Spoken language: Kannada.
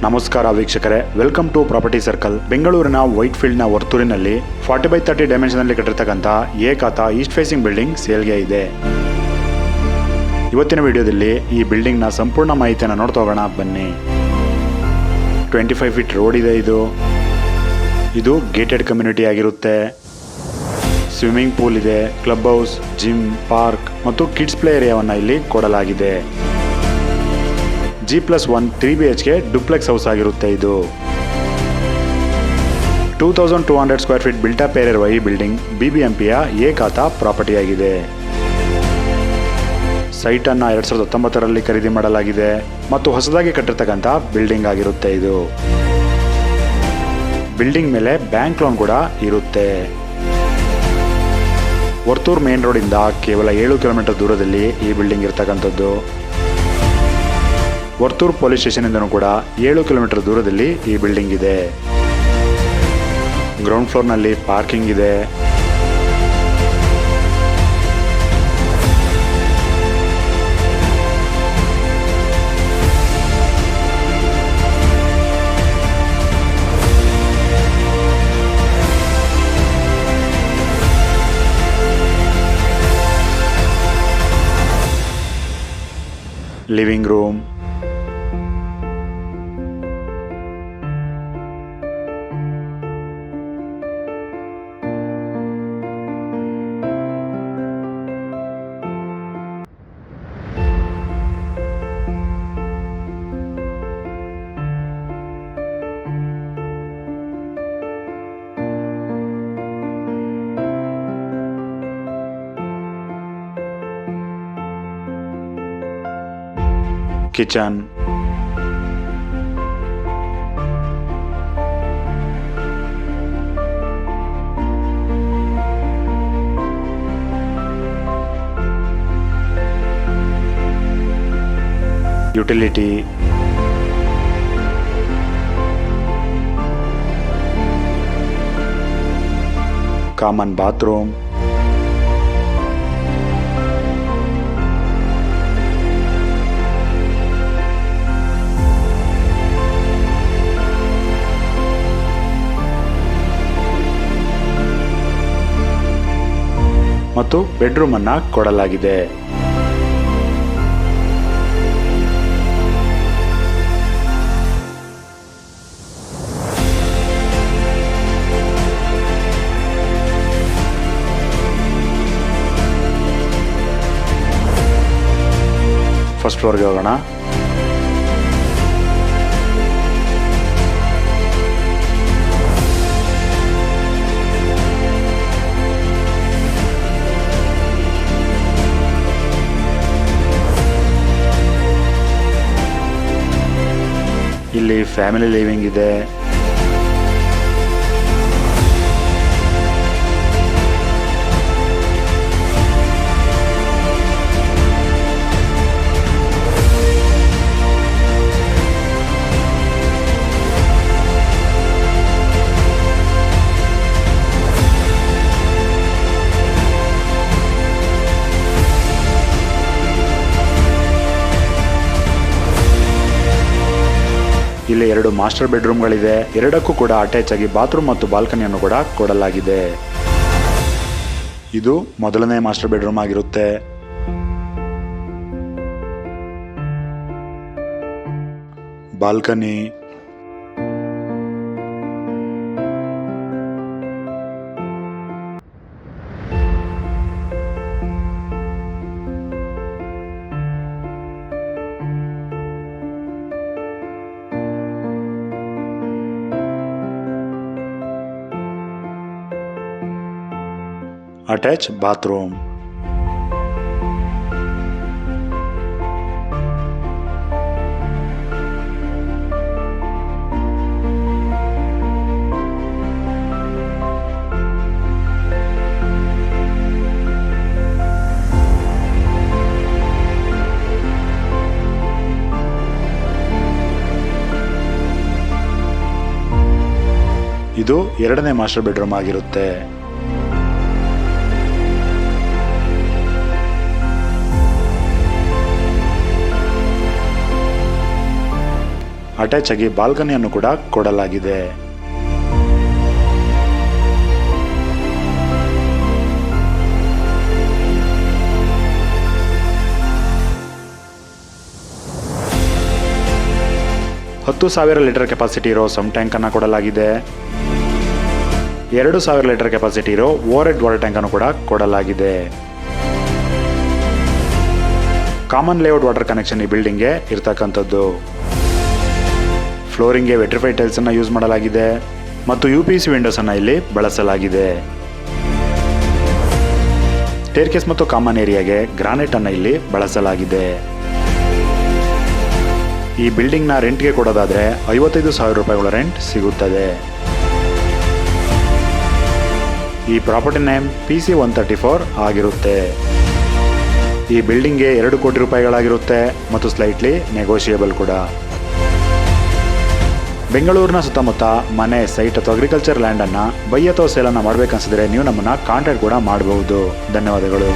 ನಮಸ್ಕಾರ ವೀಕ್ಷಕರೇ, ವೆಲ್ಕಮ್ ಟು ಪ್ರಾಪರ್ಟಿ ಸರ್ಕಲ್. ಬೆಂಗಳೂರಿನ ವೈಟ್ ಫೀಲ್ಡ್ನ ವರ್ತೂರಿನಲ್ಲಿ 40x30 ಡೈಮೆನ್ಷನ್ನಲ್ಲಿ ಕಟ್ಟಿರ್ತಕ್ಕಂಥ ಏಕಾತ ಈಸ್ಟ್ ಫೇಸಿಂಗ್ ಬಿಲ್ಡಿಂಗ್ ಸೇಲ್ಗೆ ಇದೆ. ಇವತ್ತಿನ ವಿಡಿಯೋದಲ್ಲಿ ಈ ಬಿಲ್ಡಿಂಗ್ನ ಸಂಪೂರ್ಣ ಮಾಹಿತಿಯನ್ನು ನೋಡ್ತಾ ಹೋಗೋಣ ಬನ್ನಿ. 25 ಫೀಟ್ ರೋಡ್ ಇದೆ. ಇದು ಗೇಟೆಡ್ ಕಮ್ಯುನಿಟಿ ಆಗಿರುತ್ತೆ. ಸ್ವಿಮ್ಮಿಂಗ್ ಪೂಲ್ ಇದೆ, ಕ್ಲಬ್ ಹೌಸ್, ಜಿಮ್, ಪಾರ್ಕ್ ಮತ್ತು ಕಿಡ್ಸ್ ಪ್ಲೇ ಏರಿಯಾವನ್ನು ಇಲ್ಲಿ ಕೊಡಲಾಗಿದೆ. G+1 3 BHK ಡುಪ್ಲೆಕ್ಸ್ ಹೌಸ್ ಆಗಿರುತ್ತೆ. ಇದು 2200 square feet built up area ಇರುವ ಈ ಬಿಲ್ಡಿಂಗ್ BBMPಯ ಏಕಾತ ಪ್ರಾಪರ್ಟಿ ಆಗಿದೆ. ಸೈಟ್ ಅನ್ನು 2019ರಲ್ಲಿ ಖರೀದಿ ಮಾಡಲಾಗಿದೆ ಮತ್ತು ಹೊಸದಾಗಿ ಕಟ್ಟಿರ್ತಕ್ಕಂಥ ಬಿಲ್ಡಿಂಗ್ ಆಗಿರುತ್ತೆ. ಇದು ಬಿಲ್ಡಿಂಗ್ ಮೇಲೆ ಬ್ಯಾಂಕ್ ಲೋನ್ ಕೂಡ ಇರುತ್ತೆ. ವರ್ತೂರ್ ಮೇನ್ ರೋಡ್ ಇಂದ ಕೇವಲ 7 ಕಿಲೋಮೀಟರ್ ದೂರದಲ್ಲಿ ಈ ಬಿಲ್ಡಿಂಗ್ ಇರ್ತಕ್ಕಂಥದ್ದು. ವರ್ತೂರ್ ಪೊಲೀಸ್ ಸ್ಟೇಷನ್ ಇಂದನೂ ಕೂಡ 7 ಕಿಲೋಮೀಟರ್ ದೂರದಲ್ಲಿ ಈ ಬಿಲ್ಡಿಂಗ್ ಇದೆ. ಗ್ರೌಂಡ್ ಫ್ಲೋರ್ ನಲ್ಲಿ ಪಾರ್ಕಿಂಗ್ ಇದೆ. Living room, kitchen, utility, common bathroom, ಮತ್ತು ಬೆಡ್ರೂಮ್ ಅನ್ನ ಕೊಡಲಾಗಿದೆ. ಫಸ್ಟ್ ಫ್ಲೋರ್ಗೆ ಹೋಗೋಣ. ಇಲ್ಲಿ ಫ್ಯಾಮಿಲಿ ಲಿವಿಂಗ್ ಇದೆ. ಇಲ್ಲಿ 2 ಮಾಸ್ಟರ್ ಬೆಡ್ರೂಮ್ಗಳಿದೆ. ಎರಡಕ್ಕೂ ಕೂಡ ಅಟ್ಯಾಚ್ ಆಗಿ ಬಾತ್ರೂಮ್ ಮತ್ತು ಬಾಲ್ಕನಿಯನ್ನು ಕೂಡ ಕೊಡಲಾಗಿದೆ. ಇದು ಮೊದಲನೇ ಮಾಸ್ಟರ್ ಬೆಡ್ರೂಮ್ ಆಗಿರುತ್ತೆ. ಬಾಲ್ಕನಿ, ಅಟ್ಯಾಚ್ ಬಾತ್ರೂಮ್, ಇದು ಎರಡನೇ ಮಾಸ್ಟರ್ ಬೆಡ್ರೂಮ್ ಆಗಿರುತ್ತೆ. ಅಟ್ಯಾಚ್ ಆಗಿ ಬಾಲ್ಕನಿಯನ್ನು ಕೂಡ ಕೊಡಲಾಗಿದೆ. ಹತ್ತು 10,000 ಲೀಟರ್ ಕೆಪಾಸಿಟಿ ಇರೋ ಸಮ್ ಟ್ಯಾಂಕ್ ಅನ್ನು ಕೊಡಲಾಗಿದೆ. 2,000 ಲೀಟರ್ ಕೆಪಾಸಿಟಿ ಇರೋ ಓವರ್ ಹೆಡ್ ವಾಟರ್ ಟ್ಯಾಂಕ್ ಅನ್ನು ಕೂಡ ಕೊಡಲಾಗಿದೆ. ಕಾಮನ್ ಲೇಔಟ್ ವಾಟರ್ ಕನೆಕ್ಷನ್ ಈ ಬಿಲ್ಡಿಂಗ್ಗೆ ಇರ್ತಕ್ಕಂಥದ್ದು. ಫ್ಲೋರಿಂಗ್ಗೆ ವೆಟ್ರಿಫೈಡ್ ಟೈಲ್ಸ್ ಅನ್ನು ಯೂಸ್ ಮಾಡಲಾಗಿದೆ ಮತ್ತು UPVC ವಿಂಡೋಸ್ ಅನ್ನು ಇಲ್ಲಿ ಬಳಸಲಾಗಿದೆ. ಸ್ಟೇರ್ಕೇಸ್ ಮತ್ತು ಕಾಮನ್ ಏರಿಯಾಗೆ ಗ್ರಾನೈಟ್ ಅನ್ನು ಇಲ್ಲಿ ಬಳಸಲಾಗಿದೆ. ಈ ಬಿಲ್ಡಿಂಗ್ನ ರೆಂಟ್ಗೆ ಕೊಡೋದಾದ್ರೆ 55,000 ರೂಪಾಯಿಗಳ ರೆಂಟ್ ಸಿಗುತ್ತದೆ. ಈ ಪ್ರಾಪರ್ಟಿ ನೇಮ್ PC-134 ಆಗಿರುತ್ತೆ. ಈ ಬಿಲ್ಡಿಂಗ್ಗೆ 2 ಕೋಟಿ ರೂಪಾಯಿಗಳಾಗಿರುತ್ತೆ ಮತ್ತು ಸ್ಲೈಟ್ಲಿ ನೆಗೋಷಿಯೇಬಲ್ ಕೂಡ. ಬೆಂಗಳೂರಿನ ಸುತ್ತಮುತ್ತ ಮನೆ, ಸೈಟ್ ಅಥವಾ ಅಗ್ರಿಕಲ್ಚರ್ ಲ್ಯಾಂಡನ್ನು ಬೈ ಅಥವಾ ಸೇಲನ್ನು ಮಾಡಬೇಕನ್ಸಿದ್ರೆ ನೀವು ನಮ್ಮನ್ನು ಕಾಂಟ್ಯಾಕ್ಟ್ ಕೂಡ ಮಾಡಬಹುದು. ಧನ್ಯವಾದಗಳು.